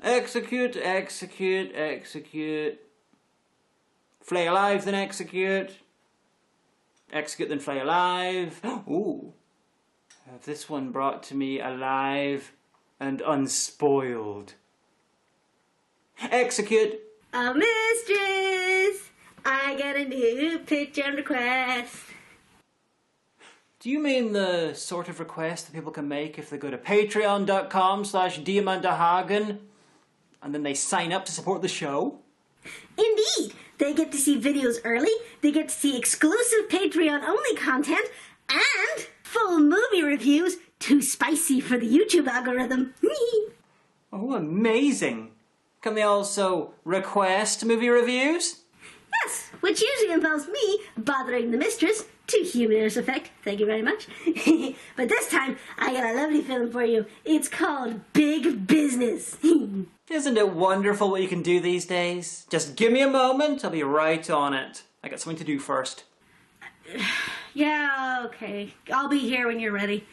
Execute, execute, execute. Flay alive, then execute. Execute, then flay alive. Ooh. Have this one brought to me alive and unspoiled. Execute. Oh, mistress, I got a new picture request. Do you mean the sort of request that people can make if they go to patreon.com/DiamandaHagen and then they sign up to support the show? Indeed, they get to see videos early, they get to see exclusive Patreon-only content, and full movie reviews, too spicy for the YouTube algorithm. Oh, amazing! Can they also request movie reviews? Yes, which usually involves me bothering the mistress, to humorous effect, thank you very much. But this time, I got a lovely film for you. It's called Big Business. Isn't it wonderful what you can do these days? Just give me a moment, I'll be right on it. I got something to do first. Yeah, okay. I'll be here when you're ready.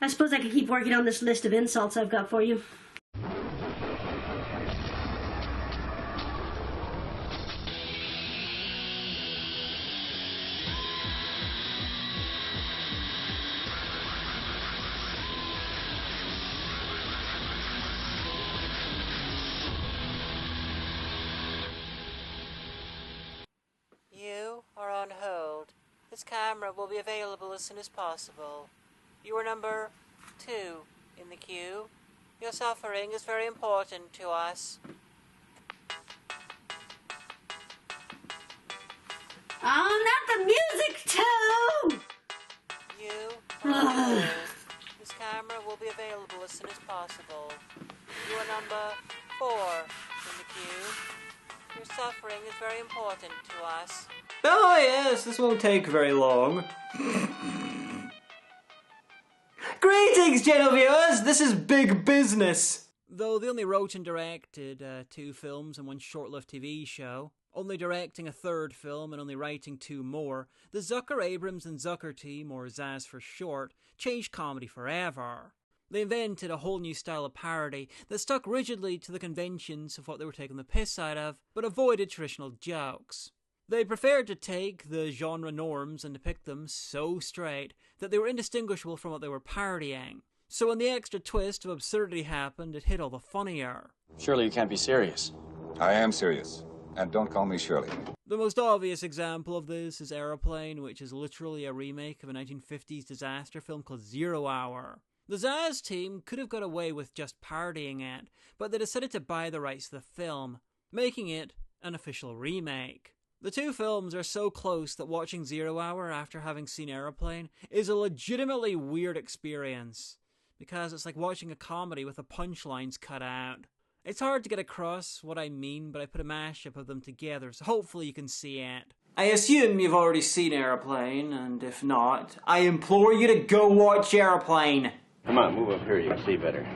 I suppose I could keep working on this list of insults I've got for you. You are on hold. This camera will be available as soon as possible. You are number 2 in the queue. Your suffering is very important to us. Oh, not the music, too! You are on hold. This camera will be available as soon as possible. You are number 4 in the queue. Your suffering is very important to us. Oh yes, this won't take very long. Greetings, gentle viewers! This is Big Business! Though they only wrote and directed 2 films and 1 short-lived TV show, only directing a 3rd film and only writing 2 more, the Zucker, Abrams and Zucker team, or Zaz for short, changed comedy forever. They invented a whole new style of parody that stuck rigidly to the conventions of what they were taking the piss out of, but avoided traditional jokes. They preferred to take the genre norms and depict them so straight that they were indistinguishable from what they were parodying. So when the extra twist of absurdity happened, it hit all the funnier. Surely you can't be serious. I am serious. And don't call me Shirley. The most obvious example of this is Aeroplane, which is literally a remake of a 1950s disaster film called 0 Hour. The Zaz team could have got away with just parodying it, but they decided to buy the rights to the film, making it an official remake. The 2 films are so close that watching 0 Hour after having seen Aeroplane is a legitimately weird experience, because it's like watching a comedy with the punchlines cut out. It's hard to get across what I mean, but I put a mashup of them together, so hopefully you can see it. I assume you've already seen Aeroplane, and if not, I implore you to go watch Aeroplane. Come on, move up here, you can see better.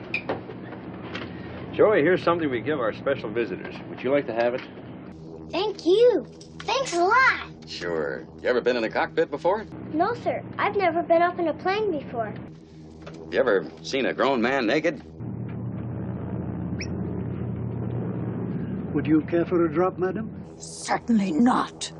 Joey, here's something we give our special visitors. Would you like to have it? Thank you. Thanks a lot. Sure. You ever been in a cockpit before? No, sir. I've never been up in a plane before. You ever seen a grown man naked? Would you care for a drop, madam? Certainly not.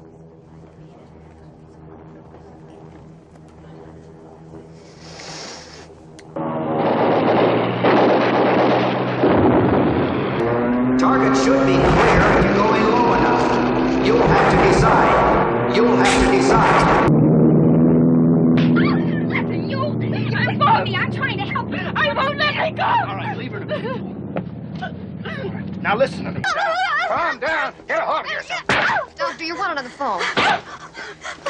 Target should be clear if you're going low enough. You'll have to decide. You'll have to decide. Listen, you're involving me. I'm trying to help you. I won't let me go. All right, leave her to me. Now listen to me. Calm down. Get a hold of yourself. Doctor, you're one on the phone.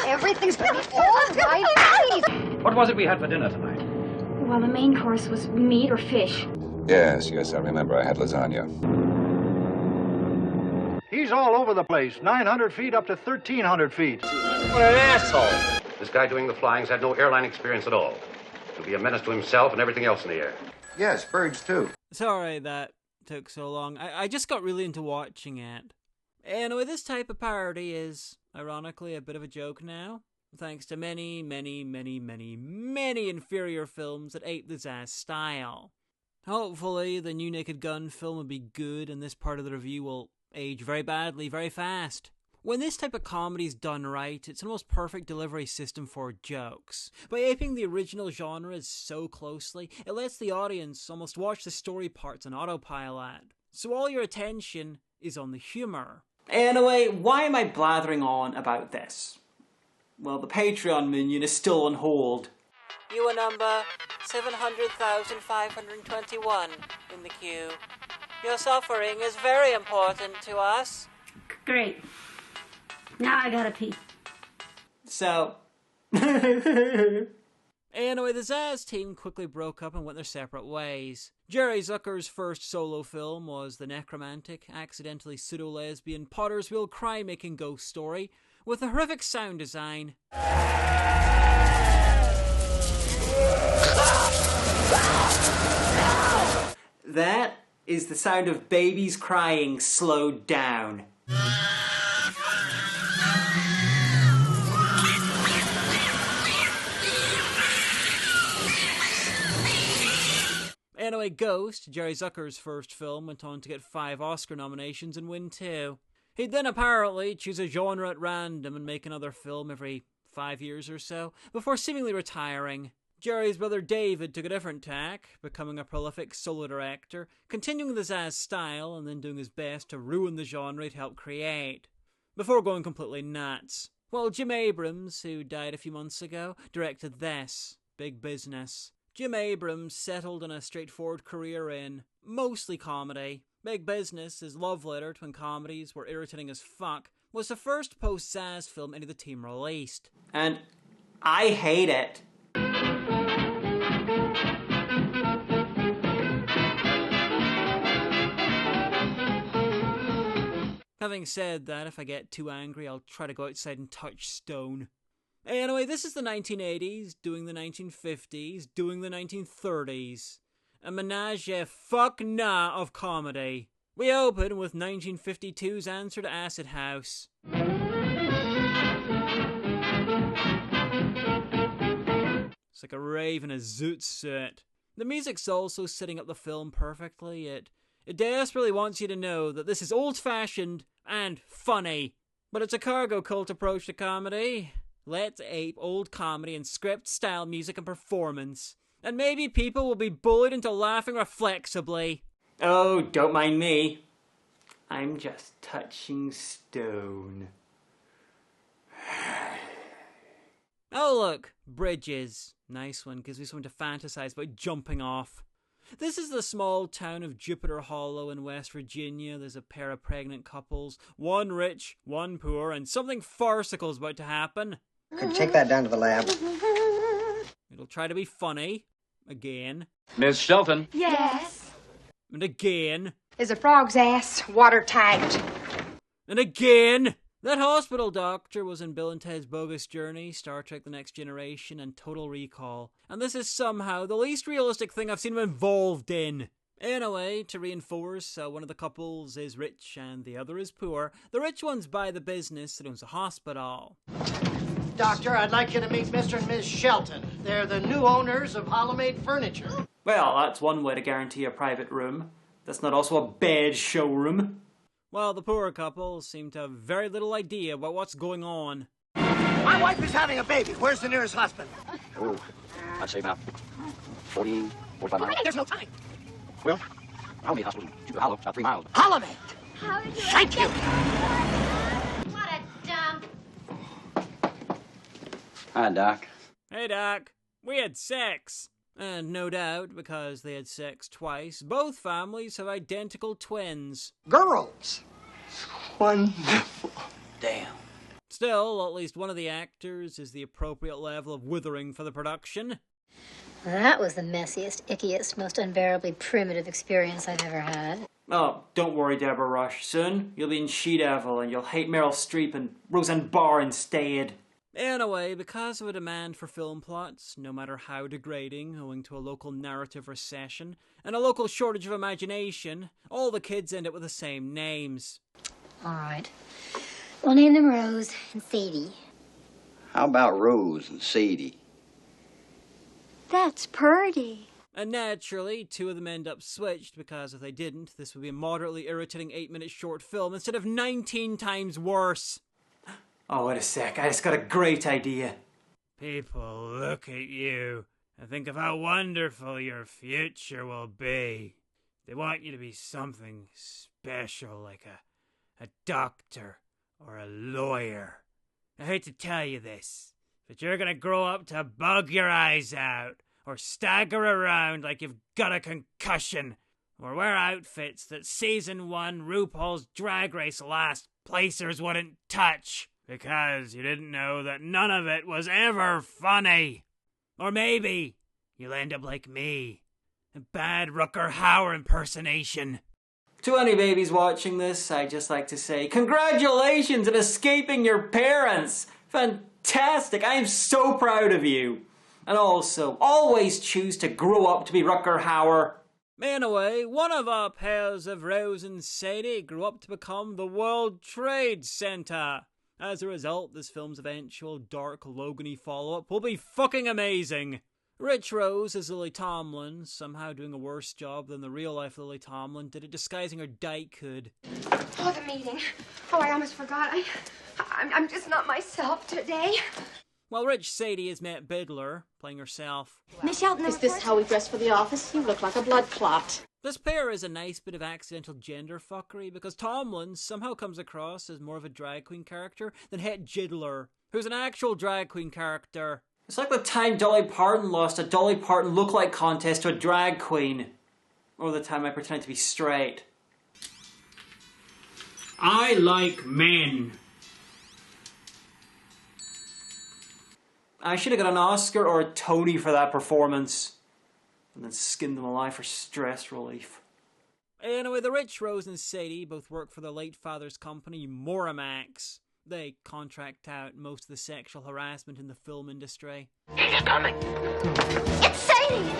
Everything's gonna be all right, please. What was it we had for dinner tonight? Well, the main course was meat or fish. Yes, I remember I had lasagna. He's all over the place. 900 feet up to 1,300 feet. What an asshole! This guy doing the flying's had no airline experience at all. He'll be a menace to himself and everything else in the air. Yes, birds too. Sorry that took so long. I just got really into watching it. Anyway, this type of parody is, ironically, a bit of a joke now, thanks to many inferior films that ape the Zaz style. Hopefully, the new Naked Gun film will be good, and this part of the review will age very badly, very fast. When this type of comedy is done right, it's an almost perfect delivery system for jokes. By aping the original genres so closely, it lets the audience almost watch the story parts on autopilot. So all your attention is on the humour. Anyway, why am I blathering on about this? Well, the Patreon minion is still on hold. You are number 700,521 in the queue. Your suffering is very important to us. Great. Now I gotta pee. So... Anyway, the Zaz team quickly broke up and went their separate ways. Jerry Zucker's first solo film was the necromantic, accidentally pseudo-lesbian Potter's Wheel crime-making ghost story with a horrific sound design. That is the sound of babies crying slowed down. Anyway, Ghost, Jerry Zucker's first film, went on to get 5 Oscar nominations and win 2. He'd then apparently choose a genre at random and make another film every 5 years or so, before seemingly retiring. Jerry's brother David took a different tack, becoming a prolific solo director, continuing the Zaz style and then doing his best to ruin the genre he'd helped create, before going completely nuts. While Jim Abrams, who died a few months ago, directed this, Big Business. Jim Abrams settled on a straightforward career in mostly comedy. Big Business, his love letter to when comedies were irritating as fuck, was the first post-Zaz film any of the team released. And I hate it. Having said that, if I get too angry, I'll try to go outside and touch stone. Anyway, this is the 1980s, doing the 1950s, doing the 1930s. A menage a fuck nah of comedy. We open with 1952's answer to Acid House. It's like a rave in a zoot suit. The music's also setting up the film perfectly. It desperately wants you to know that this is old-fashioned and funny. But it's a cargo cult approach to comedy. Let's ape old comedy and script-style music and performance. And maybe people will be bullied into laughing reflexibly. Oh, don't mind me. I'm just touching stone. Oh look, bridges. Nice one, gives me something to fantasize about jumping off. This is the small town of Jupiter Hollow in West Virginia. There's a pair of pregnant couples, one rich, one poor, and something farcical is about to happen. Could you take that down to the lab? It'll try to be funny. Again. Miss Shelton. Yes. And again. Is a frog's ass watertight? And again. That hospital doctor was in Bill and Ted's Bogus Journey, Star Trek The Next Generation, and Total Recall. And this is somehow the least realistic thing I've seen him involved in. Anyway, to reinforce, one of the couples is rich and the other is poor. The rich one's by the business that owns a hospital. Doctor, I'd like you to meet Mr. and Ms. Shelton. They're the new owners of Hollow-Made Furniture. Well, that's one way to guarantee a private room. That's not also a bed showroom. Well, the poor couple seem to have very little idea about what's going on. My wife is having a baby. Where's the nearest hospital? Oh, I'd say about 45 miles. There's no time. Well, Hollow-Made Hospital, Jupiter Hollow, about 3 miles. Hollow-Made. How did you Thank you. What a dump. Hi, Doc. Hey, Doc. We had sex. And no doubt, because they had sex twice, both families have identical twins. Girls. Wonderful. Damn. Still, at least one of the actors is the appropriate level of withering for the production. Well, that was the messiest, ickiest, most unbearably primitive experience I've ever had. Oh, don't worry, Deborah Rush. Soon, you'll be in She-Devil and you'll hate Meryl Streep and Roseanne Barr instead. Anyway, because of a demand for film plots, no matter how degrading, owing to a local narrative recession, and a local shortage of imagination, all the kids end up with the same names. All right. We'll name them Rose and Sadie. How about Rose and Sadie? That's Purdy. And naturally, two of them end up switched, because if they didn't, this would be a moderately irritating 8-minute short film instead of 19 times worse. Oh, wait a sec, I just got a great idea. People look at you and think of how wonderful your future will be. They want you to be something special, like a doctor or a lawyer. I hate to tell you this, but you're gonna grow up to bug your eyes out, or stagger around like you've got a concussion, or wear outfits that Season 1 RuPaul's Drag Race last placers wouldn't touch, because you didn't know that none of it was ever funny. Or maybe you'll end up like me, a bad Rutger Hauer impersonation. To any babies watching this, I'd just like to say, congratulations on escaping your parents! Fantastic! I am so proud of you! And also, always choose to grow up to be Rutger Hauer. Anyway, one of our pairs of Rose and Sadie grew up to become the World Trade Center. As a result, this film's eventual dark Logan-y follow-up will be fucking amazing. Rich Rose is Lily Tomlin, somehow doing a worse job than the real-life Lily Tomlin did at disguising her dykehood. Oh, the meeting. Oh, I almost forgot. I'm just not myself today. While Rich Sadie is Matt Bidler, playing herself. Miss Shelton, is this how we dress for the office? You look like a blood clot. This pair is a nice bit of accidental gender fuckery, because Tomlin somehow comes across as more of a drag queen character than Het Jiddler, who's an actual drag queen character. It's like the time Dolly Parton lost a Dolly Parton look-alike contest to a drag queen. Or the time I pretended to be straight. I like men. I should have got an Oscar or a Tony for that performance. And then skinned them alive for stress relief. Anyway, the Rich Rose and Sadie both work for their late father's company, Moramax. They contract out most of the sexual harassment in the film industry. He's coming. It's Sadie!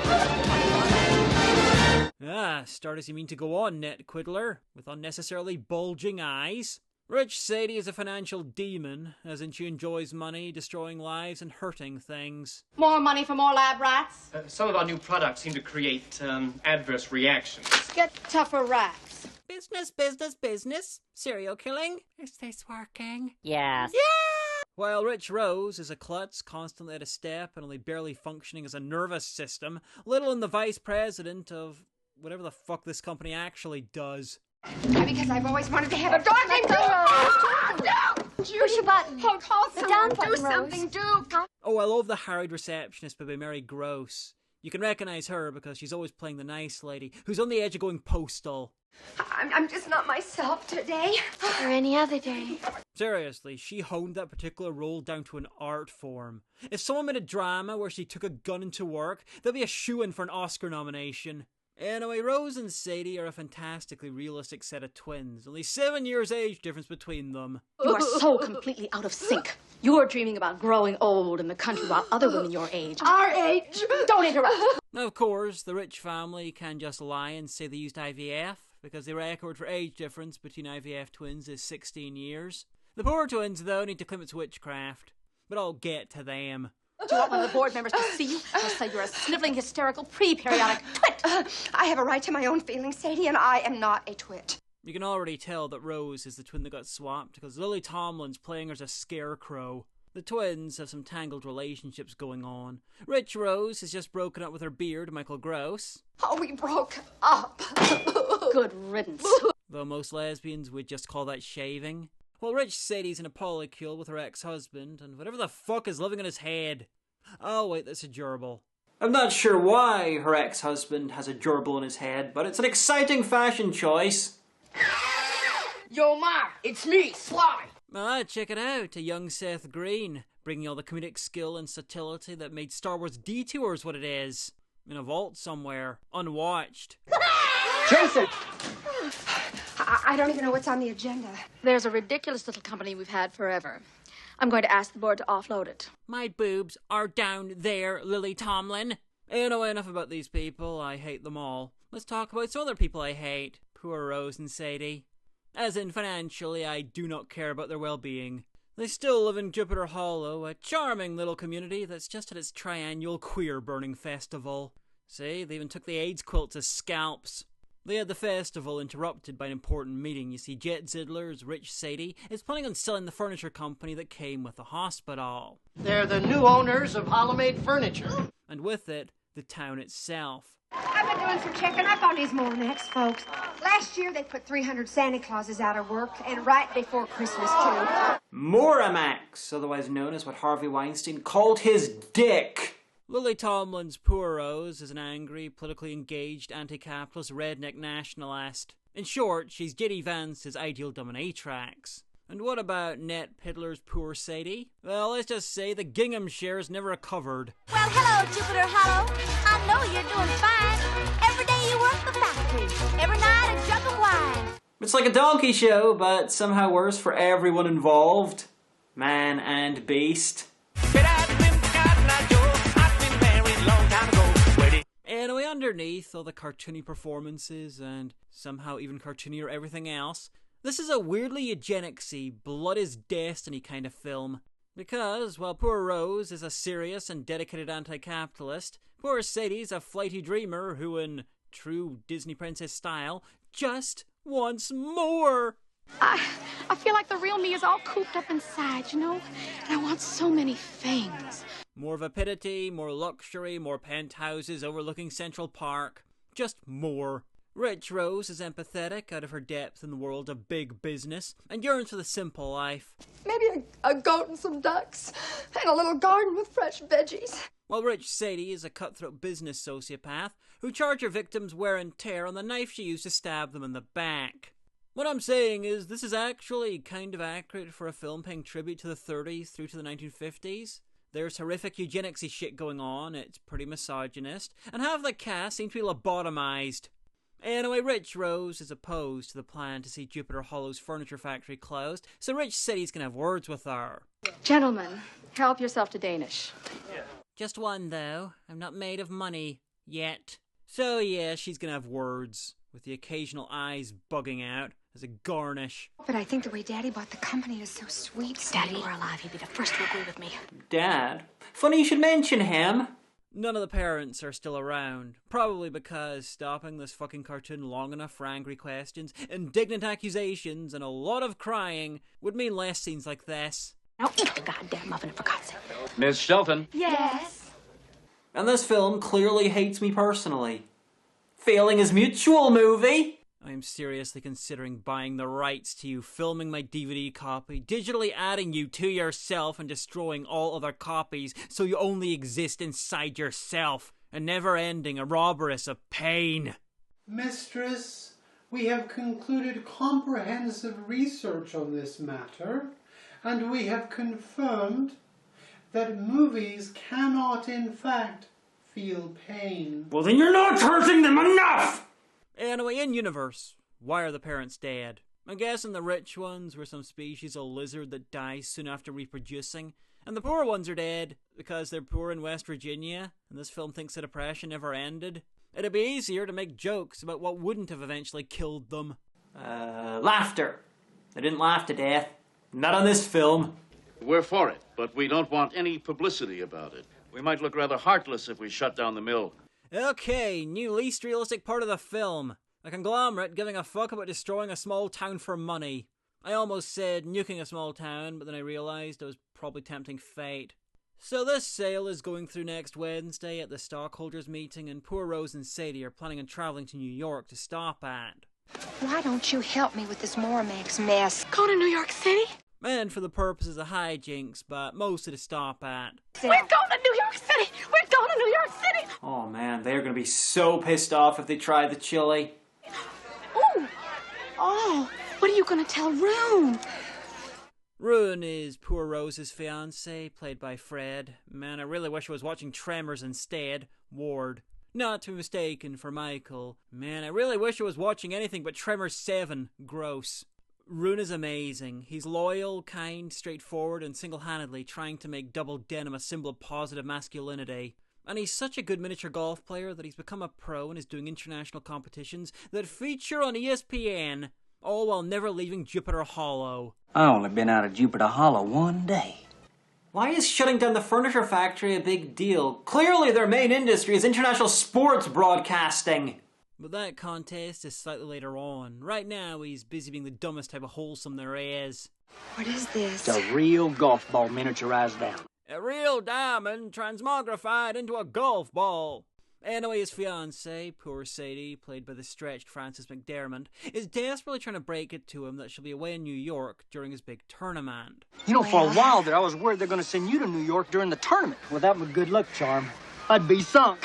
Ah, start as you mean to go on, Net Quiddler, with unnecessarily bulging eyes. Rich Sadie is a financial demon, as in she enjoys money, destroying lives, and hurting things. More money for more lab rats? Some of our new products seem to create adverse reactions. Get tougher rats. Business, business, business. Serial killing. Is this working? Yes. Yeah! While Rich Rose is a klutz, constantly at a step, and only barely functioning as a nervous system, Little and the vice president of whatever the fuck this company actually does. Because I've always wanted to have a dog named Rose. No! Push a button. Oh, call someone. Do something. Oh, I love the harried receptionist by Mary Gross. You can recognize her because she's always playing the nice lady who's on the edge of going postal. I'm just not myself today. Or any other day. Seriously, she honed that particular role down to an art form. If someone made a drama where she took a gun into work, they'll be a shoo-in for an Oscar nomination. Anyway, Rose and Sadie are a fantastically realistic set of twins. Only 7 years age difference between them. You are so completely out of sync. You're dreaming about growing old in the country while other women your age... Our age! Don't interrupt! Now, of course, the rich family can just lie and say they used IVF, because the record for age difference between IVF twins is 16 years. The poor twins, though, need to claim it's witchcraft. But I'll get to them. Do you want one of the board members to see you? I'll say you're a sniveling, hysterical, pre-periodic twit. I have a right to my own feelings, Sadie, and I am not a twit. You can already tell that Rose is the twin that got swapped because Lily Tomlin's playing her as a scarecrow. The twins have some tangled relationships going on. Rich Rose has just broken up with her beard, Michael Gross. Oh, we broke up. Good riddance. Though most lesbians would just call that shaving. Well, Rich Sadie's in a polycule with her ex-husband, and whatever the fuck is living in his head. Oh wait, that's a gerbil. I'm not sure why her ex-husband has a gerbil in his head, but it's an exciting fashion choice. Yo, Ma, it's me, Sly. Ah, check it out, a young Seth Green, bringing all the comedic skill and subtlety that made Star Wars Detours what it is. In a vault somewhere, unwatched. Jason! I don't even know what's on the agenda. There's a ridiculous little company we've had forever. I'm going to ask the board to offload it. My boobs are down there, Lily Tomlin. Anyway, enough about these people. I hate them all. Let's talk about some other people I hate. Poor Rose and Sadie. As in, financially, I do not care about their well-being. They still live in Jupiter Hollow, a charming little community that's just at its triannual queer-burning festival. See, they even took the AIDS quilts as scalps. They had the festival interrupted by an important meeting. You see, Jet Zidler's Rich Sadie is planning on selling the furniture company that came with the hospital. They're the new owners of Hollow-Made Furniture. And with it, the town itself. I've been doing some checking up on these Molnex folks. Last year, they put 300 Santa Clauses out of work, and right before Christmas, too. Moramax, otherwise known as what Harvey Weinstein called his dick. Lily Tomlin's Poor Rose is an angry, politically engaged, anti-capitalist, redneck nationalist. In short, she's J.D. Vance's ideal dominatrix. And what about Ned Piddler's Poor Sadie? Well, let's just say the gingham shares never recovered. Well, hello, Jupiter Hollow. I know you're doing fine. Every day you work the factory. Every night a jug of wine. It's like a donkey show, but somehow worse for everyone involved. Man and beast. Anyway, underneath all the cartoony performances and somehow even cartoonier everything else, this is a weirdly eugenicsy, blood is destiny kind of film. Because, while Poor Rose is a serious and dedicated anti-capitalist, Poor Sadie's a flighty dreamer who, in true Disney princess style, just wants more. I feel like the real me is all cooped up inside, you know? And I want so many things. More vapidity, more luxury, more penthouses overlooking Central Park. Just more. Rich Rose is empathetic out of her depth in the world of big business and yearns for the simple life. Maybe a goat and some ducks, and a little garden with fresh veggies. While Rich Sadie is a cutthroat business sociopath who charges her victims wear and tear on the knife she used to stab them in the back. What I'm saying is, this is actually kind of accurate for a film paying tribute to the 30s through to the 1950s. There's horrific eugenicsy shit going on, it's pretty misogynist, and half the cast seems to be lobotomized. Anyway, Rich Rose is opposed to the plan to see Jupiter Hollow's furniture factory closed, so Rich Sadie's gonna have words with her. Gentlemen, help yourself to Danish. Just one, though. I'm not made of money. Yet. So yeah, she's gonna have words, with the occasional eyes bugging out as a garnish. But I think the way Daddy bought the company is so sweet. If Daddy were alive, he'd be the first to agree with me. Dad? Funny you should mention him. None of the parents are still around. Probably because stopping this fucking cartoon long enough for angry questions, indignant accusations, and a lot of crying would mean less scenes like this. Now eat the goddamn muffin, for God's sake. Miss Shelton. Yes? And this film clearly hates me personally. Failing is mutual, movie. I'm seriously considering buying the rights to you, filming my DVD copy, digitally adding you to yourself and destroying all other copies so you only exist inside yourself, a never-ending Ouroboros of pain. Mistress, we have concluded comprehensive research on this matter, and we have confirmed that movies cannot, in fact, feel pain. Well, then you're not hurting them enough! Anyway, in universe, why are the parents dead? I'm guessing the rich ones were some species of lizard that dies soon after reproducing, and the poor ones are dead because they're poor in West Virginia, and this film thinks the depression never ended. It'd be easier to make jokes about what wouldn't have eventually killed them. Laughter. They didn't laugh to death. Not on this film. We're for it, but we don't want any publicity about it. We might look rather heartless if we shut down the mill. Okay, new least realistic part of the film. A conglomerate giving a fuck about destroying a small town for money. I almost said nuking a small town, but then I realised I was probably tempting fate. So this sale is going through next Wednesday at the stockholders meeting, and poor Rose and Sadie are planning on travelling to New York to stop at. Why don't you help me with this Moramax mess? Go to New York City? And for the purposes of hijinks, but mostly to stop at. We're going to New York City! We're going to New York City! Oh man, they're gonna be so pissed off if they try the chili. Ooh! Oh, what are you gonna tell Rune? Rune is poor Rose's fiancé, played by Fred. Man, I really wish I was watching Tremors instead. Ward. Not to be mistaken for Michael. Man, I really wish I was watching anything but Tremors 7. Gross. Rune is amazing. He's loyal, kind, straightforward, and single-handedly trying to make double denim a symbol of positive masculinity. And he's such a good miniature golf player that he's become a pro and is doing international competitions that feature on ESPN, all while never leaving Jupiter Hollow. I only been out of Jupiter Hollow one day. Why is shutting down the furniture factory a big deal? Clearly their main industry is international sports broadcasting. But that contest is slightly later on. Right now, he's busy being the dumbest type of wholesome there is. What is this? It's a real golf ball miniaturized down. A real diamond transmogrified into a golf ball. Anyway, his fiancée, poor Sadie, played by the stretched Frances McDermott, is desperately trying to break it to him that she'll be away in New York during his big tournament. You know, for a while there, I was worried they're going to send you to New York during the tournament. Well, that would good luck charm. I'd be sunk.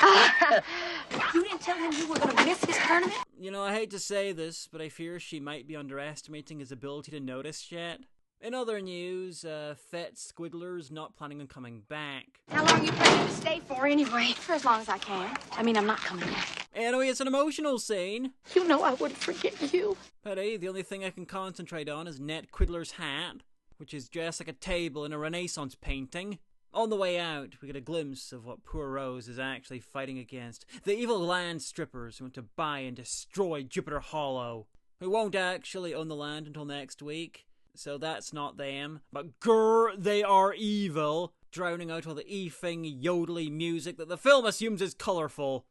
You didn't tell him you were going to miss his tournament? You know, I hate to say this, but I fear she might be underestimating his ability to notice yet. In other news, Fett Squiddler's not planning on coming back. How long are you planning to stay for anyway? For as long as I can. I mean, I'm not coming back. Anyway, it's an emotional scene. You know I wouldn't forget you. But hey, the only thing I can concentrate on is Ned Quiddler's hat, which is dressed like a table in a Renaissance painting. On the way out, we get a glimpse of what poor Rose is actually fighting against. The evil land strippers who want to buy and destroy Jupiter Hollow, who won't actually own the land until next week. So that's not them. But grr, they are evil, drowning out all the effing, yodely music that the film assumes is colourful.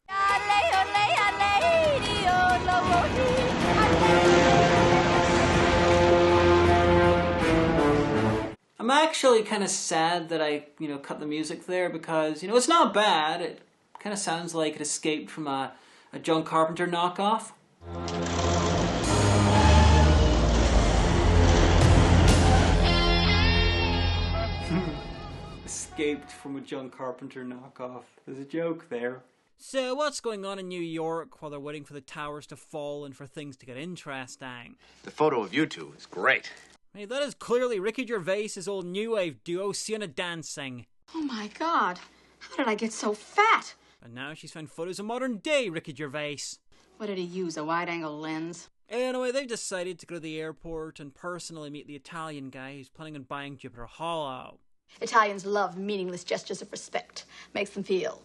I'm actually kind of sad that I, cut the music there because, it's not bad. It kind of sounds like it escaped from a John Carpenter knockoff. Escaped from a John Carpenter knockoff. There's a joke there. So what's going on in New York while they're waiting for the towers to fall and for things to get interesting? The photo of you two is great. Hey, that is clearly Ricky Gervais' old new wave duo, Sienna Dancing. Oh my God, how did I get so fat? And now she's found photos of modern day Ricky Gervais. What did he use, a wide-angle lens? Anyway, they've decided to go to the airport and personally meet the Italian guy who's planning on buying Jupiter Hollow. Italians love meaningless gestures of respect. Makes them feel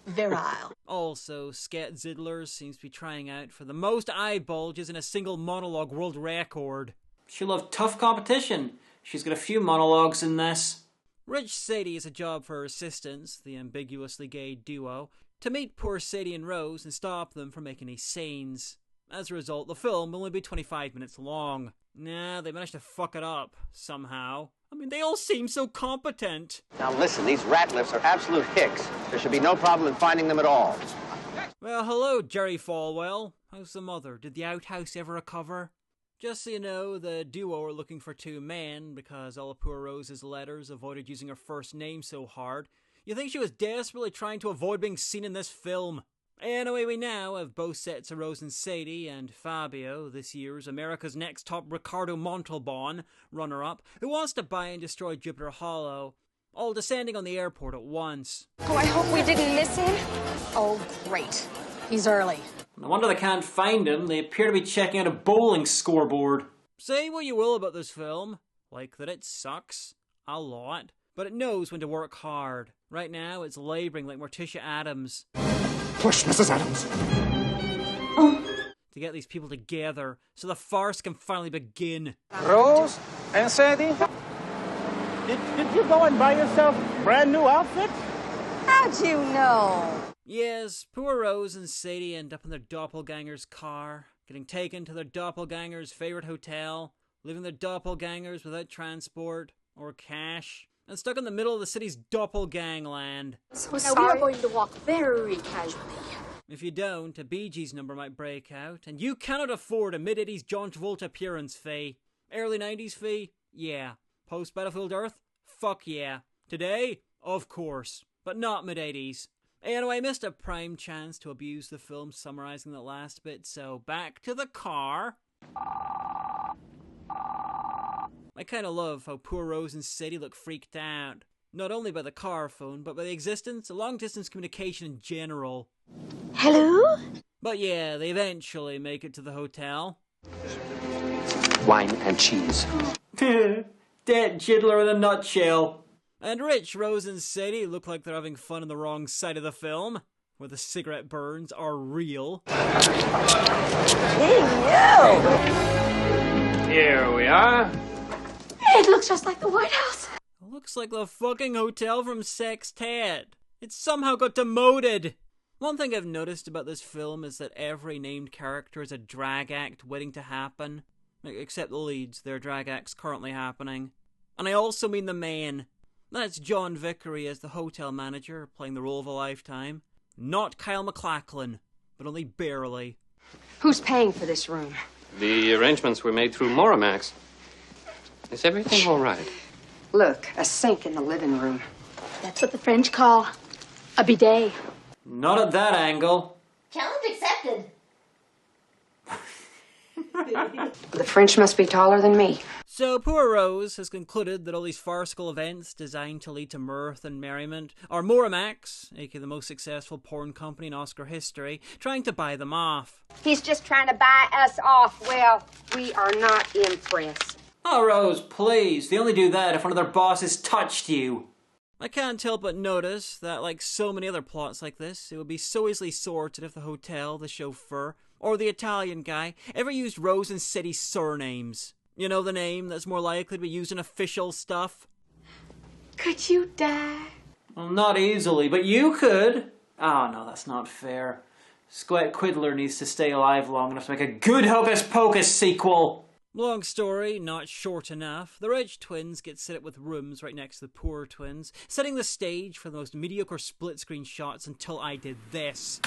virile. Also, Sket Zidler seems to be trying out for the most eye bulges in a single monologue world record. She'll have tough competition. She's got a few monologues in this. Rich Sadie has a job for her assistants, the ambiguously gay duo, to meet poor Sadie and Rose and stop them from making any scenes. As a result, the film will only be 25 minutes long. Nah, they managed to fuck it up, somehow. I mean, they all seem so competent. Now listen, these rat lifts are absolute hicks. There should be no problem in finding them at all. Well, hello, Jerry Falwell. How's the mother? Did the outhouse ever recover? Just so you know, the duo are looking for two men because all of poor Rose's letters avoided using her first name so hard. You think she was desperately trying to avoid being seen in this film? Anyway, we now have both sets of Rose and Sadie and Fabio, this year's America's Next Top Ricardo Montalban, runner-up, who wants to buy and destroy Jupiter Hollow, all descending on the airport at once. Oh, I hope we didn't miss him. Oh, great. He's early. No wonder they can't find him. They appear to be checking out a bowling scoreboard. Say what you will about this film, like that it sucks a lot, but it knows when to work hard. Right now, it's labouring like Morticia Adams. Push, Mrs. Adams. To get these people together so the farce can finally begin. Rose and Sadie, did you go and buy yourself brand new outfits? How'd you know? Yes, poor Rose and Sadie end up in their doppelganger's car, getting taken to their doppelganger's favourite hotel, leaving their doppelgangers without transport or cash, and stuck in the middle of the city's doppelgangland. So sorry. We are going to walk very casually. If you don't, a Bee Gees number might break out, and you cannot afford a mid-80s John Travolta appearance fee. Early 90s fee? Yeah. Post-Battlefield Earth? Fuck yeah. Today? Of course. But not mid-80s. Anyway, I missed a prime chance to abuse the film summarising that last bit, so back to the car. I kinda love how poor Rose and Sadie look freaked out. Not only by the car phone, but by the existence of long-distance communication in general. Hello? But yeah, they eventually make it to the hotel. Wine and cheese. Dead Jiddler in a nutshell. And Rich, Rose and Sadie look like they're having fun on the wrong side of the film, where the cigarette burns are real. Hey, you! Here we are. It looks just like the White House. Well, Looks like the fucking hotel from Sextet. It's somehow got demoted. One thing I've noticed about this film is that every named character is a drag act waiting to happen. Except the leads, their drag acts currently happening. And I also mean the main. That's John Vickery as the hotel manager, playing the role of a lifetime. Not Kyle MacLachlan, but only barely. Who's paying for this room? The arrangements were made through Moramax. Is everything all right? Look, a sink in the living room. That's what the French call a bidet. Not at that angle. Challenge accepted. The French must be taller than me. So poor Rose has concluded that all these farcical events designed to lead to mirth and merriment are Moramax, aka the most successful porn company in Oscar history, trying to buy them off. He's just trying to buy us off. Well, we are not impressed. Oh, Rose, please. They only do that if one of their bosses touched you. I can't help but notice that, like so many other plots like this, it would be so easily sorted if the hotel, the chauffeur, or the Italian guy ever used Rose and City's surnames. You know, the name that's more likely to be used in official stuff? Could you die? Well, not easily, but you could. Oh, no, that's not fair. Squat Quiddler needs to stay alive long enough to make a good Hocus Pocus sequel. Long story, not short enough. The rich twins get set up with rooms right next to the poor twins, setting the stage for the most mediocre split-screen shots until I did this.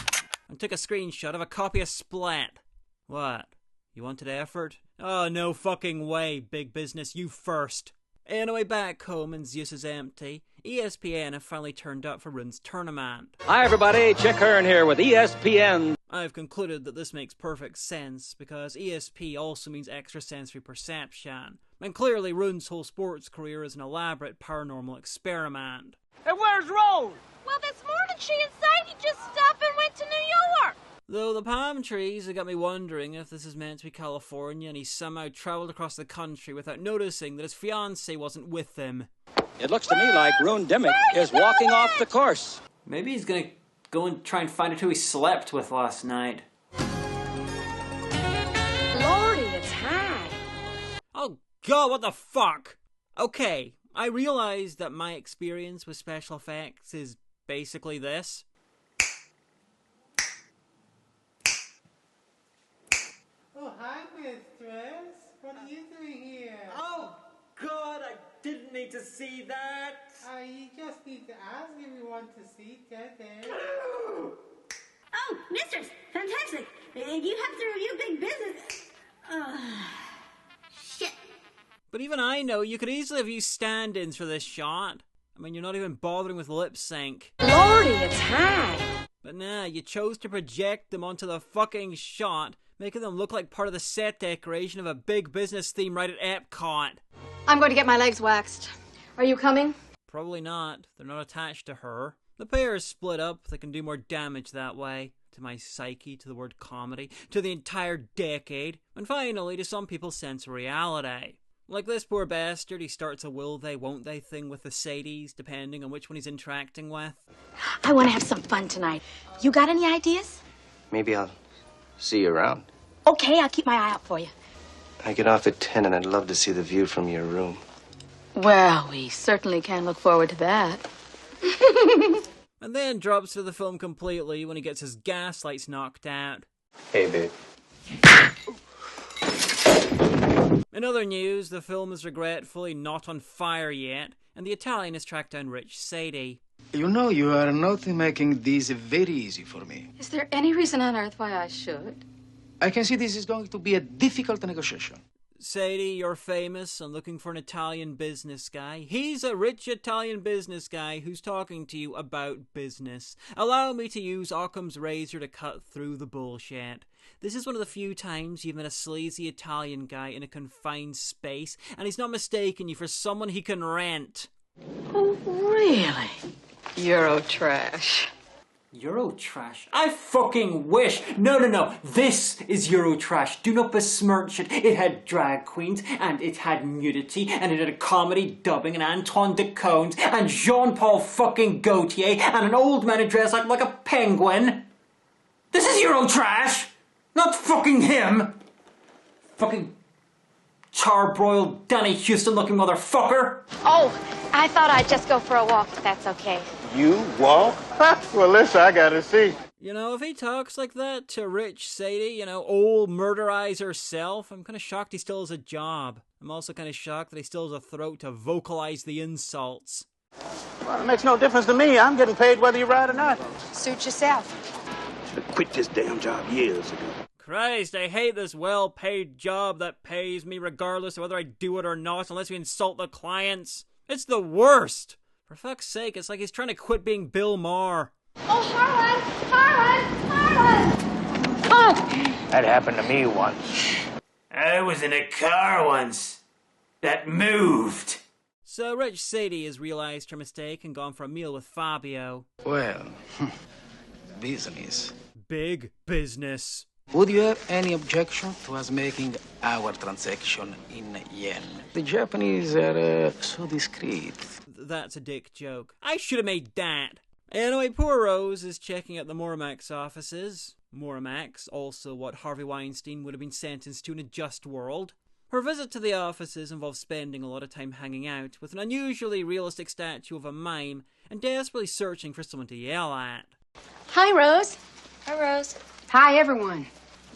And took a screenshot of a copy of Splat. What? You wanted effort? Oh, no fucking way, big business, you first. Anyway, back home and Zeus is empty. ESPN have finally turned up for Run's tournament. Hi everybody, Chick Hearn here with ESPN. I've concluded that this makes perfect sense because ESP also means extrasensory perception. And clearly Run's whole sports career is an elaborate paranormal experiment. Hey, where's Rose? Well, this morning she and Sadie just stopped and went to New York. Though the palm trees have got me wondering if this is meant to be California and he somehow travelled across the country without noticing that his fiancée wasn't with him. It looks to me like Rune Dimmick is walking off the course. Maybe he's gonna go and try and find out who he slept with last night. Lordy, it's high. Oh god, what the fuck? Okay, I realize that my experience with special effects is basically this. Oh, hi, mistress. What are you doing here? Oh god, I didn't need to see that. You just need to ask if you want to see Dede. Oh, mistress, fantastic. You have to review big business. Shit. But even I know you could easily have used stand-ins for this shot. I mean, you're not even bothering with lip sync. Lordy, it's high. But nah, you chose to project them onto the fucking shot, making them look like part of the set decoration of a big business theme right at Epcot. I'm going to get my legs waxed. Are you coming? Probably not. They're not attached to her. The pair is split up. They can do more damage that way. To my psyche, to the word comedy, to the entire decade, and finally to some people's sense of reality. Like this poor bastard, he starts a will they, won't they thing with the Sadies, depending on which one he's interacting with. I want to have some fun tonight. You got any ideas? Maybe I'll see you around. Okay, I'll keep my eye out for you. I get off at 10 and I'd love to see the view from your room. Well, we certainly can look forward to that. And then drops to the film completely when he gets his gas lights knocked out. Hey, babe. In other news, the film is regretfully not on fire yet, and the Italian has tracked down Rich Sadie. You know, you are not making this very easy for me. Is there any reason on earth why I should? I can see this is going to be a difficult negotiation. Sadie, you're famous and looking for an Italian business guy. He's a rich Italian business guy who's talking to you about business. Allow me to use Occam's razor to cut through the bullshit. This is one of the few times you've met a sleazy Italian guy in a confined space, and he's not mistaken you for someone he can rent. Oh, really? Euro trash. Eurotrash? I fucking wish! No. This is Eurotrash. Do not besmirch it. It had drag queens, and it had nudity, and it had a comedy dubbing, and Antoine de Caunes, and Jean-Paul fucking Gaultier, and an old man who dressed like a penguin. This is Eurotrash! Not fucking him! Fucking charbroiled Danny Houston-looking motherfucker. Oh, I thought I'd just go for a walk, if that's okay. You walk? Well, listen, I gotta see. You know, if he talks like that to Rich Sadie, you know, old murderize herself, I'm kind of shocked he still has a job. I'm also kind of shocked that he still has a throat to vocalize the insults. Well, it makes no difference to me. I'm getting paid whether you ride or not. Suit yourself. Should have quit this damn job years ago. Christ, I hate this well-paid job that pays me regardless of whether I do it or not, unless we insult the clients. It's the worst. For fuck's sake, it's like he's trying to quit being Bill Maher. Oh, Harlan! Oh! That happened to me once. I was in a car once that moved. So Rich Sadie has realized her mistake and gone for a meal with Fabio. Well, business. Big business. Would you have any objection to us making our transaction in yen? The Japanese are so discreet. That's a dick joke. I should have made that. Anyway, poor Rose is checking out the Moramax offices. Moramax, also what Harvey Weinstein would have been sentenced to in a just world. Her visit to the offices involves spending a lot of time hanging out with an unusually realistic statue of a mime and desperately searching for someone to yell at. Hi, Rose. Hi, Rose. Hi, everyone.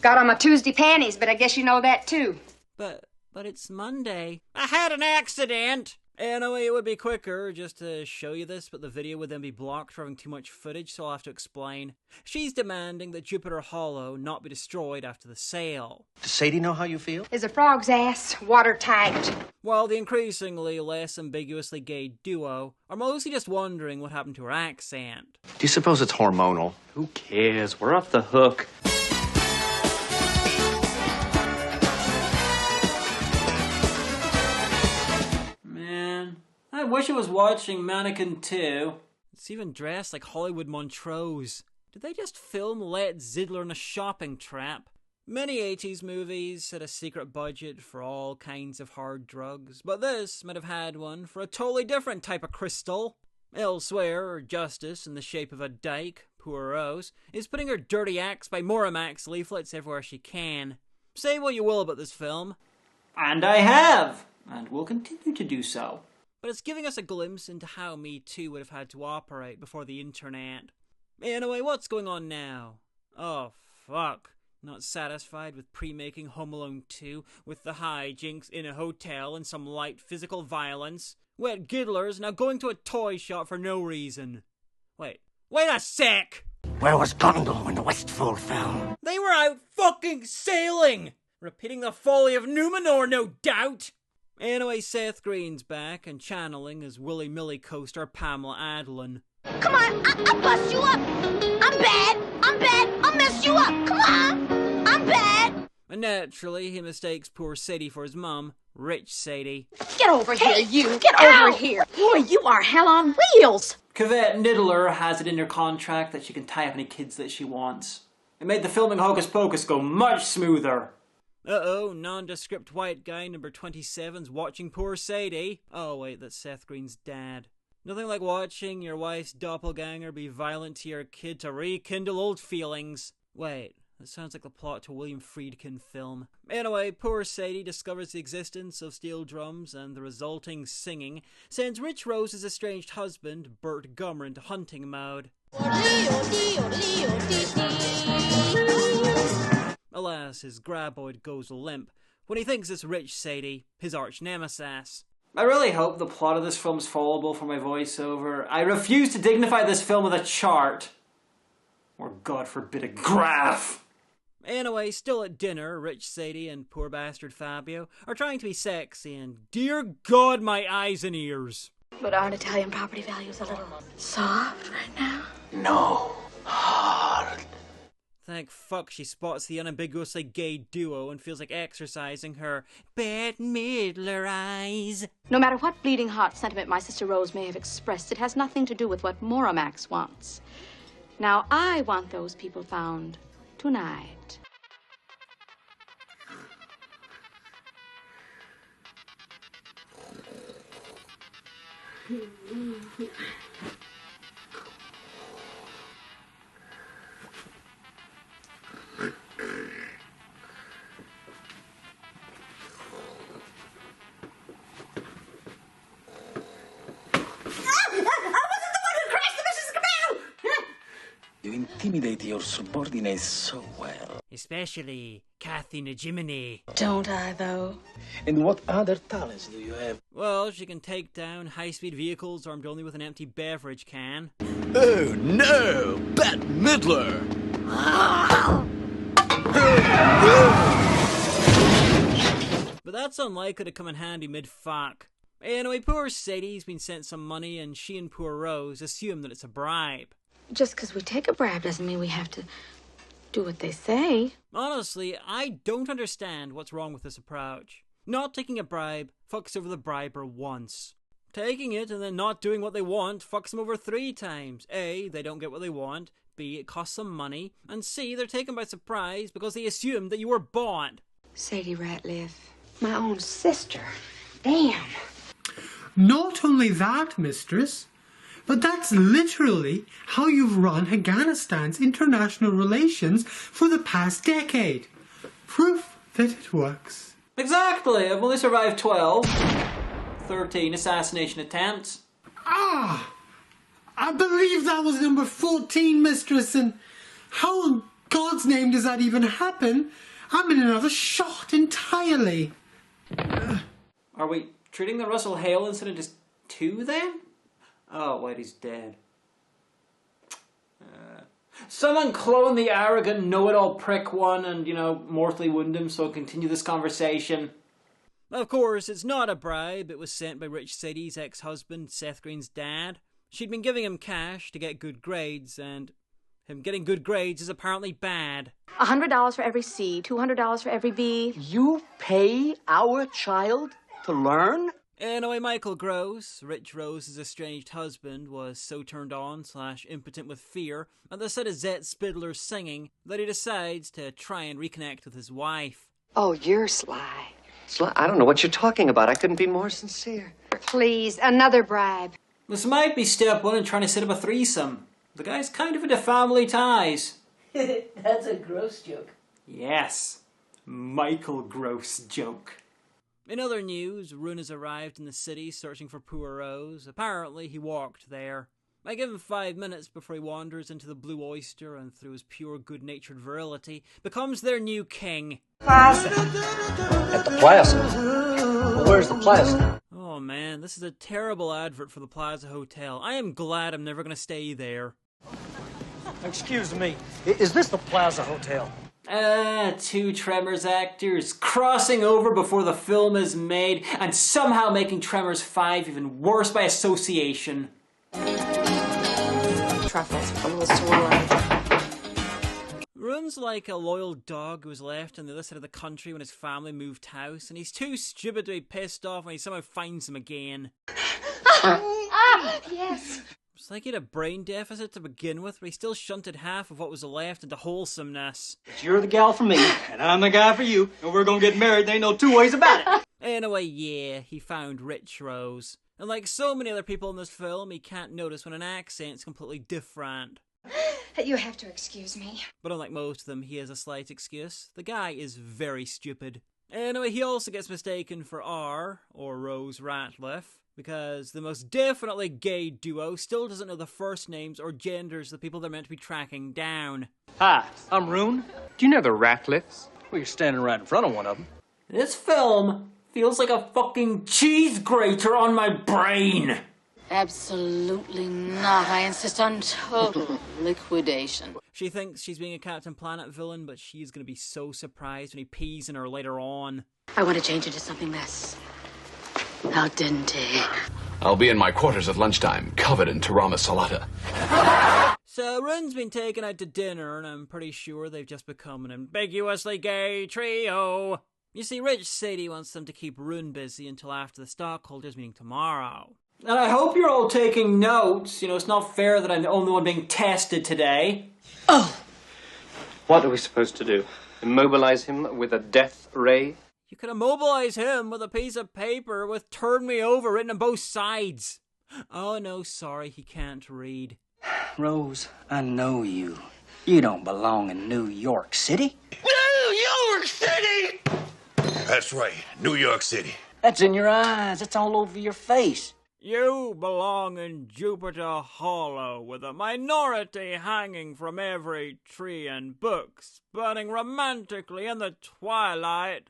Got on my Tuesday panties, but I guess you know that too. But it's Monday. I had an accident! Anyway, it would be quicker just to show you this, but the video would then be blocked for having too much footage, so I'll have to explain. She's demanding that Jupiter Hollow not be destroyed after the sale. Does Sadie know how you feel? Is a frog's ass watertight? While the increasingly less ambiguously gay duo are mostly just wondering what happened to her accent. Do you suppose it's hormonal? Who cares? We're off the hook. I wish I was watching Mannequin 2. It's even dressed like Hollywood Montrose. Did they just film Let Zidler in a shopping trap? Many 80s movies had a secret budget for all kinds of hard drugs, but this might have had one for a totally different type of crystal. Elsewhere, Justice, in the shape of a dyke, poor Rose, is putting her dirty axe by Moramax leaflets everywhere she can. Say what you will about this film. And I have, and will continue to do so. But it's giving us a glimpse into how Me Too would have had to operate before the internet. Anyway, what's going on now? Oh, fuck. Not satisfied with pre-making Home Alone 2 with the hijinks in a hotel and some light physical violence. Wet Giddlers now going to a toy shop for no reason. Wait a sec! Where was Gondel when the Westfall fell? They were out fucking sailing! Repeating the folly of Numenor, no doubt! Anyway, Seth Green's back and channeling his willy-nilly co-star Pamela Adlon. Come on, I'll bust you up. I'm bad, I'll mess you up. Come on, I'm bad. And naturally, he mistakes poor Sadie for his mum, Rich Sadie. Get over here, you! Get over here! Boy, you are hell on wheels! Cavette Niddler has it in her contract that she can tie up any kids that she wants. It made the filming Hocus Pocus go much smoother. Uh-oh, nondescript white guy number 27's watching poor Sadie. Oh wait, that's Seth Green's dad. Nothing like watching your wife's doppelganger be violent to your kid to rekindle old feelings. Wait, that sounds like the plot to a William Friedkin film. Anyway, poor Sadie discovers the existence of steel drums, and the resulting singing sends Rich Rose's estranged husband, Bert Gummer, into hunting mode. Alas, his graboid goes limp when he thinks it's Rich Sadie, his arch nemesis. I really hope the plot of this film's followable for my voiceover. I refuse to dignify this film with a chart. Or, God forbid, a graph. Anyway, still at dinner, Rich Sadie and poor bastard Fabio are trying to be sexy and, dear God, my eyes and ears. But aren't Italian property values a little soft right now? No. Hard. Thank fuck she spots the unambiguously gay duo and feels like exercising her Bette Midler eyes. No matter what bleeding heart sentiment my sister Rose may have expressed, it has nothing to do with what Moramax wants. Now, I want those people found tonight. intimidate your subordinates so well. Especially Kathy Najimini. Don't I, though? And what other talents do you have? Well, she can take down high-speed vehicles armed only with an empty beverage can. Oh no! Bette Midler! But that's unlikely to come in handy mid-fuck. Anyway, poor Sadie's been sent some money and she and poor Rose assume that it's a bribe. Just because we take a bribe doesn't mean we have to do what they say. Honestly, I don't understand what's wrong with this approach. Not taking a bribe fucks over the briber once. Taking it and then not doing what they want fucks them over 3 times. A, they don't get what they want. B, it costs them money. And C, they're taken by surprise because they assumed that you were bought. Sadie Ratliff, my own sister. Damn. Not only that, mistress, but that's literally how you've run Afghanistan's international relations for the past decade. Proof that it works. Exactly. I've only survived 12. 13 assassination attempts. Ah! I believe that was number 14, mistress, and how in God's name does that even happen? I'm in another shot entirely. Are we treating the Russell Hale incident as 2 then? Oh, Whitey's dead. Someone clone the arrogant know-it-all prick one and, mortally wound him so I'll continue this conversation. Of course, it's not a bribe. It was sent by Rich Sadie's ex-husband, Seth Green's dad. She'd been giving him cash to get good grades, and him getting good grades is apparently bad. $100 for every C, $200 for every B. You pay our child to learn? Anyway, Michael Gross, Rich Rose's estranged husband, was so turned on / impotent with fear at the sight of Zet Spidler's singing that he decides to try and reconnect with his wife. Oh, you're sly. Sly? I don't know what you're talking about. I couldn't be more sincere. Please, another bribe. This might be step 1 in trying to set up a threesome. The guy's kind of into family ties. That's a gross joke. Yes. Michael Gross joke. In other news, Rune has arrived in the city searching for poor Rose. Apparently, he walked there. I give him 5 minutes before he wanders into the Blue Oyster and through his pure good-natured virility, becomes their new king. Plaza. At the Plaza? Well, where's the Plaza? Oh man, this is a terrible advert for the Plaza Hotel. I am glad I'm never going to stay there. Excuse me, is this the Plaza Hotel? 2 Tremors actors crossing over before the film is made and somehow making Tremors 5 even worse by association. Truffles from the store. Rune's like a loyal dog who was left on the other side of the country when his family moved house, and he's too stupid to be pissed off when he somehow finds them again. Yes. It's like he had a brain deficit to begin with, but he still shunted half of what was left into wholesomeness. But you're the gal for me, and I'm the guy for you, and we're gonna get married. There ain't no 2 ways about it. Anyway, yeah, he found Rich Rose. And like so many other people in this film, he can't notice when an accent's completely different. You have to excuse me. But unlike most of them, he has a slight excuse. The guy is very stupid. Anyway, he also gets mistaken for R, or Rose Ratliff, because the most definitely gay duo still doesn't know the first names or genders of the people they're meant to be tracking down. Hi, I'm Rune. Do you know the Ratliffs? Well, you're standing right in front of one of them. This film feels like a fucking cheese grater on my brain. Absolutely not. I insist on total liquidation. She thinks she's being a Captain Planet villain, but she's going to be so surprised when he pees in her later on. I want to change it to something less al dente. I'll be in my quarters at lunchtime, covered in Tarama Salata. So Rune's been taken out to dinner, and I'm pretty sure they've just become an ambiguously gay trio. You see, Rich Sadie wants them to keep Rune busy until after the stockholders meeting tomorrow. And I hope you're all taking notes. It's not fair that I'm the only one being tested today. Oh! What are we supposed to do? Immobilize him with a death ray? You could immobilize him with a piece of paper with "turn me over" written on both sides. Oh no, sorry, he can't read. Rose, I know you. You don't belong in New York City. New York City! That's right, New York City. That's in your eyes. It's all over your face. You belong in Jupiter Hollow, with a minority hanging from every tree and books burning romantically in the twilight.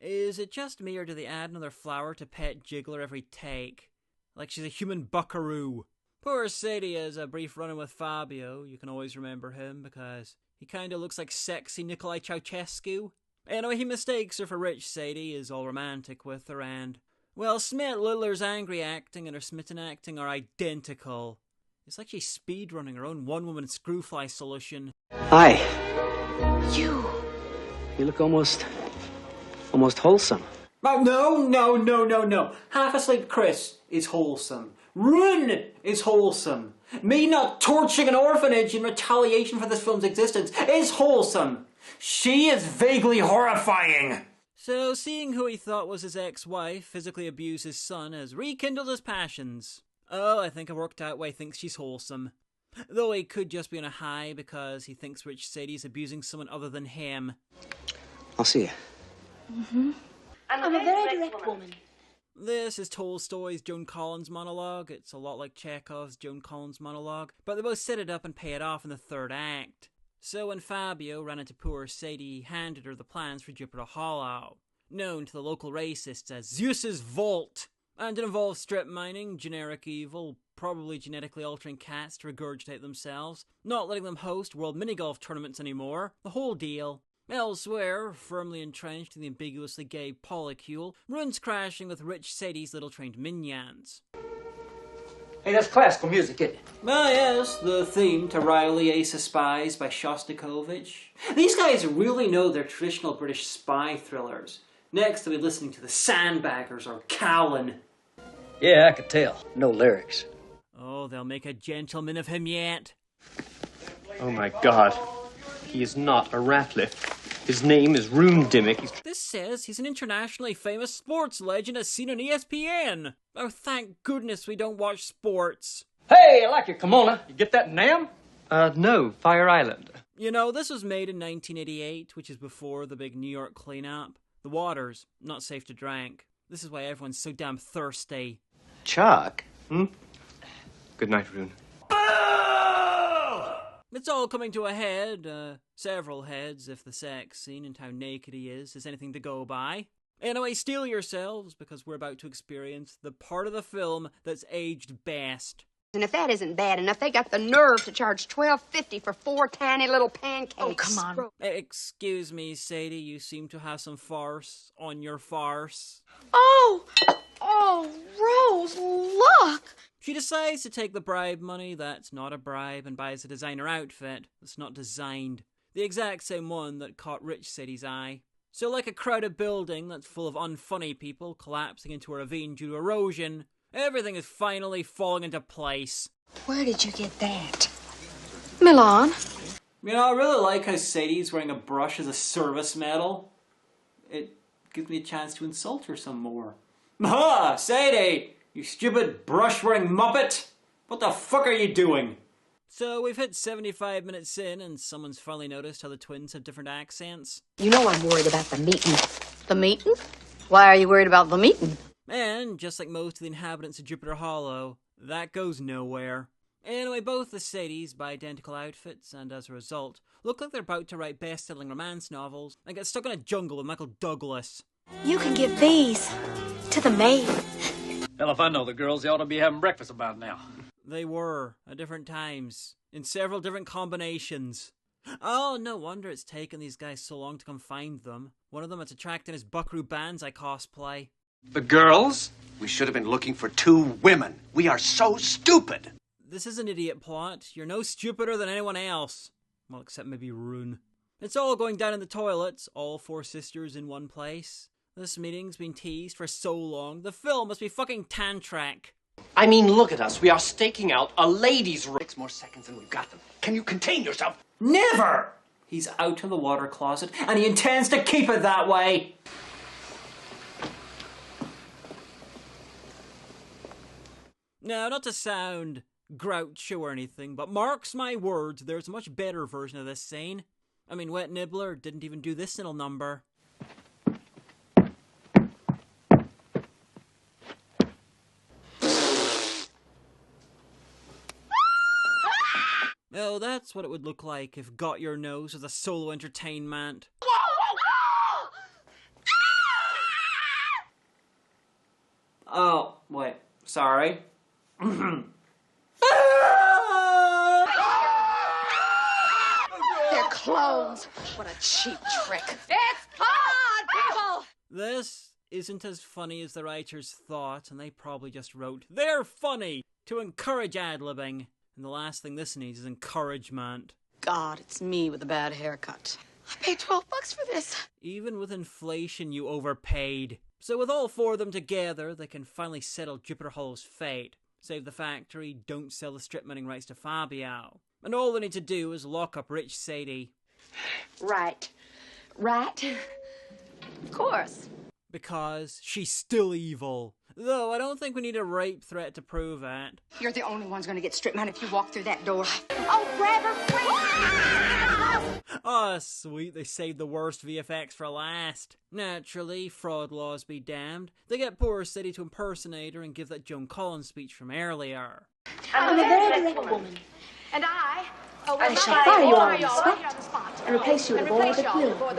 Is it just me, or do they add another flower to pet Jiggler every take? Like she's a human buckaroo. Poor Sadie has a brief run-in with Fabio. You can always remember him because he kinda looks like sexy Nicolae Ceausescu. Anyway, he mistakes her for rich Sadie, is all romantic with her, and, well, Smith Littler's angry acting and her smitten acting are identical. It's like she's speedrunning her own one-woman screwfly solution. Hi. You look almost wholesome. Oh, no. Half Asleep Chris is wholesome. Run is wholesome. Me not torching an orphanage in retaliation for this film's existence is wholesome. She is vaguely horrifying. So, seeing who he thought was his ex-wife physically abuse his son has rekindled his passions. Oh, I think I worked out why he thinks she's wholesome. Though he could just be on a high because he thinks Rich Sadie's abusing someone other than him. I'll see you. Mm-hmm. I'm a very direct woman. This is Tolstoy's Joan Collins monologue. It's a lot like Chekhov's Joan Collins monologue, but they both set it up and pay it off in the third act. So when Fabio ran into poor Sadie, he handed her the plans for Jupiter Hollow, known to the local racists as Zeus's Vault. And it involves strip mining, generic evil, probably genetically altering cats to regurgitate themselves, not letting them host world mini-golf tournaments anymore, the whole deal. Elsewhere, firmly entrenched in the ambiguously gay polycule, runs crashing with Rich Sadie's little trained minions. Hey, that's classical music, isn't it? Ah, yes, the theme to Riley Ace of Spies by Shostakovich. These guys really know their traditional British spy thrillers. Next, they'll be listening to the Sandbaggers or Callan. Yeah, I could tell. No lyrics. Oh, they'll make a gentleman of him yet. Oh my god. He is not a Ratliff. His name is Rune Dimmick. This says he's an internationally famous sports legend as seen on ESPN. Oh, thank goodness we don't watch sports. Hey, I like your kimono. You get that in Nam? No, Fire Island. You know, this was made in 1988, which is before the big New York cleanup. The water's not safe to drink. This is why everyone's so damn thirsty. Chuck? Good night, Rune. It's all coming to a head, several heads if the sex scene and how naked he is anything to go by. Anyway, steel yourselves, because we're about to experience the part of the film that's aged best. And if that isn't bad enough, they got the nerve to charge $12.50 for 4 tiny little pancakes. Oh, come on. Excuse me, Sadie, you seem to have some farce on your farce. Oh, Rose, look! She decides to take the bribe money that's not a bribe and buys a designer outfit that's not designed. The exact same one that caught Rich Sadie's eye. So like a crowded building that's full of unfunny people collapsing into a ravine due to erosion, everything is finally falling into place. Where did you get that? Milan. You know, I really like how Sadie's wearing a brush as a service medal. It gives me a chance to insult her some more. Ha! Sadie! You stupid brush-wearing muppet! What the fuck are you doing? So we've hit 75 minutes in and someone's finally noticed how the twins have different accents. You know I'm worried about the meeting. The meeting? Why are you worried about the meeting? And, just like most of the inhabitants of Jupiter Hollow, that goes nowhere. Anyway, both the Sadies buy identical outfits and as a result, look like they're about to write best-selling romance novels and get stuck in a jungle with Michael Douglas. You can give these to the maid. Hell, if I know the girls, they ought to be having breakfast about now. They were, at different times, in several different combinations. Oh, no wonder it's taken these guys so long to come find them. One of them that's attracting his buckaroo bands I cosplay. The girls? We should have been looking for 2 women. We are so stupid. This is an idiot plot. You're no stupider than anyone else. Well, except maybe Rune. It's all going down in the toilets, all 4 sisters in one place. This meeting's been teased for so long, the film must be fucking tantric. I mean, look at us. We are staking out a ladies' room. 6 more seconds and we've got them. Can you contain yourself? Never! He's out of the water closet, and he intends to keep it that way. Now, not to sound groucho or anything, but marks my words, there's a much better version of this scene. I mean, Wet Nibbler didn't even do this little number. That's what it would look like if Got Your Nose was a solo entertainment. Oh, wait, sorry. They're clones. What a cheap trick. It's hard, people! This isn't as funny as the writers thought, and they probably just wrote, "They're funny!" to encourage ad-libbing. And the last thing this needs is encouragement. God, it's me with a bad haircut. I paid $12 for this. Even with inflation, you overpaid. So with all four of them together, they can finally settle Jupiter Hollow's fate. Save the factory, don't sell the strip mining rights to Fabio. And all they need to do is lock up rich Sadie. Right. Right? Of course. Because she's still evil. Though I don't think we need a rape threat to prove it. You're the only one's gonna get stripped, man, if you walk through that door. Oh, grab her, please! Oh, sweet, they saved the worst VFX for last. Naturally, fraud laws be damned. They get poor Sadie to impersonate her and give that Joan Collins speech from earlier. I'm a very clever woman. And I shall fire you on the spot and replace you with a boy with a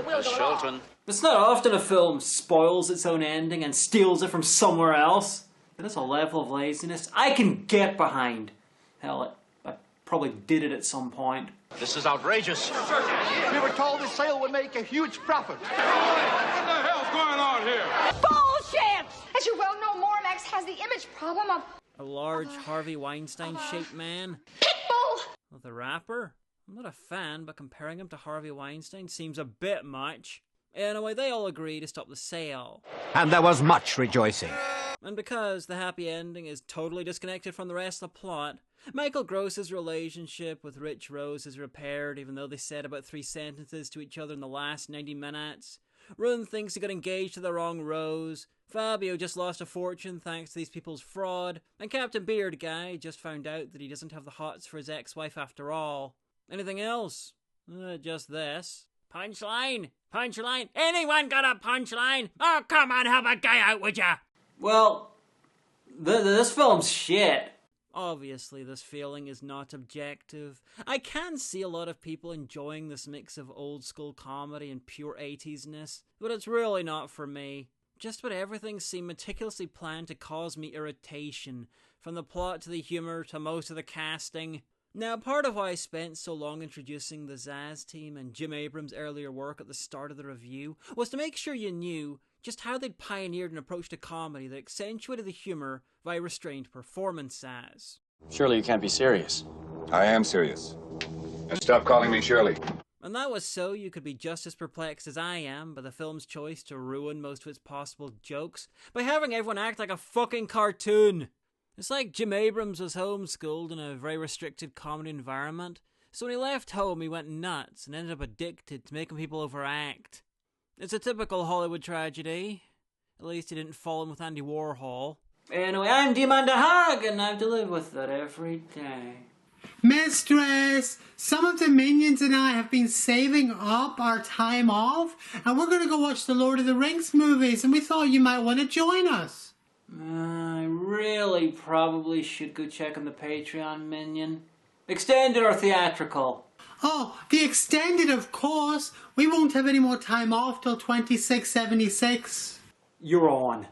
quill. Shelton. It's not often a film spoils its own ending and steals it from somewhere else. But it's a level of laziness I can get behind. Hell, I probably did it at some point. This is outrageous. We were told the sale would make a huge profit. What the hell's going on here? Bullshit! As you well know, Moramax has the image problem of A large Harvey Weinstein-shaped man. Pitbull! Well, the rapper? I'm not a fan, but comparing him to Harvey Weinstein seems a bit much. Anyway, they all agree to stop the sale. And there was much rejoicing. And because the happy ending is totally disconnected from the rest of the plot, Michael Gross's relationship with Rich Rose is repaired, even though they said about 3 sentences to each other in the last 90 minutes. Rune thinks he got engaged to the wrong Rose. Fabio just lost a fortune thanks to these people's fraud. And Captain Beard Guy just found out that he doesn't have the hots for his ex-wife after all. Anything else? Just this. Punchline! Punchline! Anyone got a punchline? Oh, come on, help a guy out, would ya? Well, this film's shit. Obviously, this feeling is not objective. I can see a lot of people enjoying this mix of old-school comedy and pure 80s-ness, but it's really not for me. Just about everything seemed meticulously planned to cause me irritation, from the plot to the humour to most of the casting. Now, part of why I spent so long introducing the Zaz team and Jim Abrams' earlier work at the start of the review was to make sure you knew just how they'd pioneered an approach to comedy that accentuated the humour via restrained performances. Surely you can't be serious. I am serious. And stop calling me Shirley. And that was so you could be just as perplexed as I am by the film's choice to ruin most of its possible jokes by having everyone act like a fucking cartoon. It's like Jim Abrams was homeschooled in a very restricted comedy environment, so when he left home he went nuts and ended up addicted to making people overact. It's a typical Hollywood tragedy. At least he didn't fall in with Andy Warhol. Anyway, I'm Jim Hagen and I have to live with that every day. Mistress, some of the minions and I have been saving up our time off, and we're going to go watch the Lord of the Rings movies, and we thought you might want to join us. I really probably should go check on the Patreon minion. Extended or theatrical? Oh, the extended, of course. We won't have any more time off till 2676. You're on.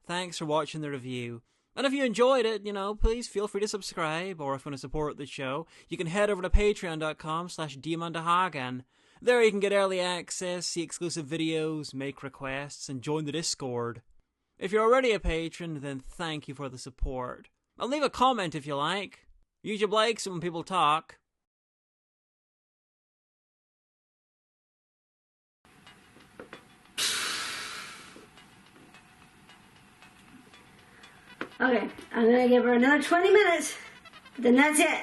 Thanks for watching the review. And if you enjoyed it, please feel free to subscribe, or if you want to support the show, you can head over to patreon.com/DemonDeHagen. There you can get early access, see exclusive videos, make requests, and join the Discord. If you're already a patron, then thank you for the support. And leave a comment if you like. YouTube likes it when people talk. Okay, I'm gonna give her another 20 minutes, but then that's it.